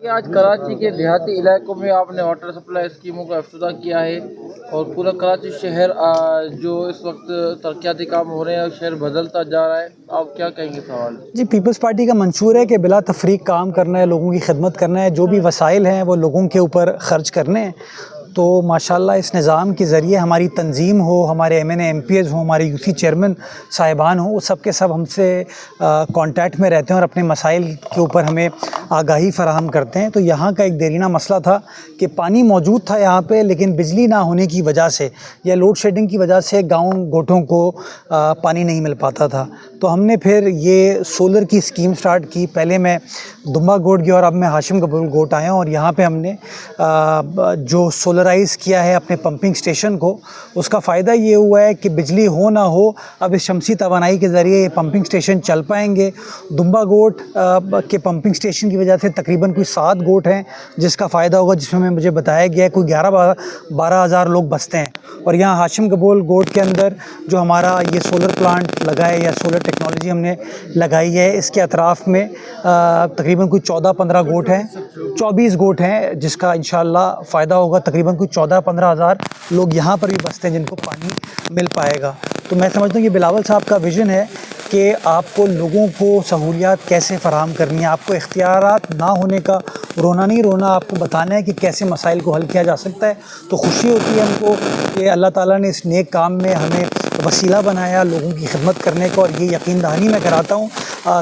کہ آج کراچی کے دیہاتی علاقوں میں آپ نے واٹر سپلائی اسکیموں کا افتتاح کیا ہے اور پورا کراچی شہر جو اس وقت ترقیاتی کام ہو رہے ہیں، شہر بدلتا جا رہا ہے، آپ کیا کہیں گے سوال؟ جی، پیپلز پارٹی کا منشور ہے کہ بلا تفریق کام کرنا ہے، لوگوں کی خدمت کرنا ہے، جو بھی وسائل ہیں وہ لوگوں کے اوپر خرچ کرنے ہیں۔ تو ماشاءاللہ اس نظام کے ذریعے ہماری تنظیم ہو، ہمارے M N A M P As ہوں، ہمارے یوسی چیئرمین صاحبان ہوں، وہ سب کے سب ہم سے کانٹیکٹ میں رہتے ہیں اور اپنے مسائل کے اوپر ہمیں آگاہی فراہم کرتے ہیں۔ تو یہاں کا ایک دیرینہ مسئلہ تھا کہ پانی موجود تھا یہاں پہ، لیکن بجلی نہ ہونے کی وجہ سے یا لوڈ شیڈنگ کی وجہ سے گاؤں گوٹھوں کو پانی نہیں مل پاتا تھا۔ تو ہم نے پھر یہ سولر کی اسکیم سٹارٹ کی۔ پہلے میں دمبا گوٹ گیا اور اب میں ہاشم قبول گوٹ آیا ہوں، اور یہاں پہ ہم نے جو سولرائز کیا ہے اپنے پمپنگ سٹیشن کو، اس کا فائدہ یہ ہوا ہے کہ بجلی ہو نہ ہو اب اس شمسی توانائی کے ذریعے یہ پمپنگ سٹیشن چل پائیں گے۔ دمبا گوٹ کے پمپنگ سٹیشن کی وجہ سے تقریباً کوئی 7 گوٹ ہیں جس کا فائدہ ہوگا، جس میں مجھے بتایا گیا ہے کوئی 12 ہزار لوگ بستے ہیں۔ اور یہاں ہاشم قبول گوٹ کے اندر جو ہمارا یہ سولر پلانٹ لگا ہے یا سولر ٹیکنالوجی ہم نے لگائی ہے، اس کے اطراف میں تقریباً کوئی 14-15 گوٹ ہیں، 24 گوٹ ہیں، جس کا انشاءاللہ فائدہ ہوگا۔ تقریباً کوئی 14-15 ہزار لوگ یہاں پر بھی بستے ہیں جن کو پانی مل پائے گا۔ تو میں سمجھتا ہوں یہ بلاول صاحب کا ویژن ہے کہ آپ کو لوگوں کو سہولیات کیسے فراہم کرنی ہے، آپ کو اختیارات نہ ہونے کا رونا نہیں رونا، آپ کو بتانا ہے کہ کیسے مسائل کو حل کیا جا سکتا ہے۔ تو خوشی ہوتی ہے ہم کو کہ اللہ تعالیٰ نے اس نیک کام میں ہمیں وسیلہ بنایا لوگوں کی خدمت کرنے کو، اور یہ یقین دہانی میں کراتا ہوں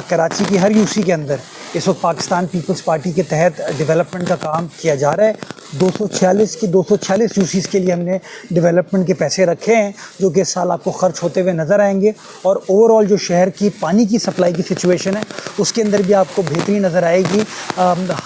کراچی کی ہر یوسی کے اندر اس وقت پاکستان پیپلز پارٹی کے تحت ڈیولپمنٹ کا کام کیا جا رہا ہے۔ 246 یوسیز کے لیے ہم نے ڈیولپمنٹ کے پیسے رکھے ہیں، جو کہ اس سال آپ کو خرچ ہوتے ہوئے نظر آئیں گے، اور اوور آل جو شہر کی پانی کی سپلائی کی سچویشن ہے اس کے اندر بھی آپ کو بہتری نظر آئے گی۔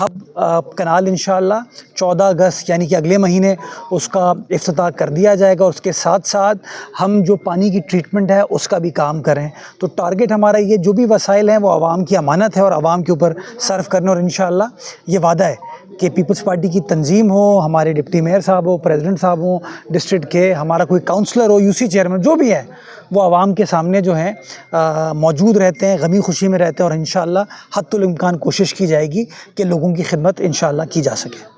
ہب کنال انشاءاللہ 14 اگست یعنی کہ اگلے مہینے اس کا افتتاح کر دیا جائے گا۔ اس کے ساتھ ساتھ ہم جو پانی کی ٹریٹمنٹ ہے اس کا بھی کام کریں۔ تو ٹارگٹ ہمارا یہ جو بھی وسائل ہیں وہ عوام کی امانت ہے اور عوام کے اوپر صرف کرنا، اور انشاءاللہ یہ وعدہ ہے کہ پیپلز پارٹی کی تنظیم ہو، ہمارے ڈپٹی میئر صاحب ہو، پریزیڈنٹ صاحب ہوں ڈسٹرکٹ کے، ہمارا کوئی کاؤنسلر ہو، یوسی چیئرمین جو بھی ہے، وہ عوام کے سامنے جو ہیں موجود رہتے ہیں، غمی خوشی میں رہتے ہیں، اور انشاءاللہ حتی الامکان کوشش کی جائے گی کہ لوگوں کی خدمت انشاءاللہ کی جا سکے۔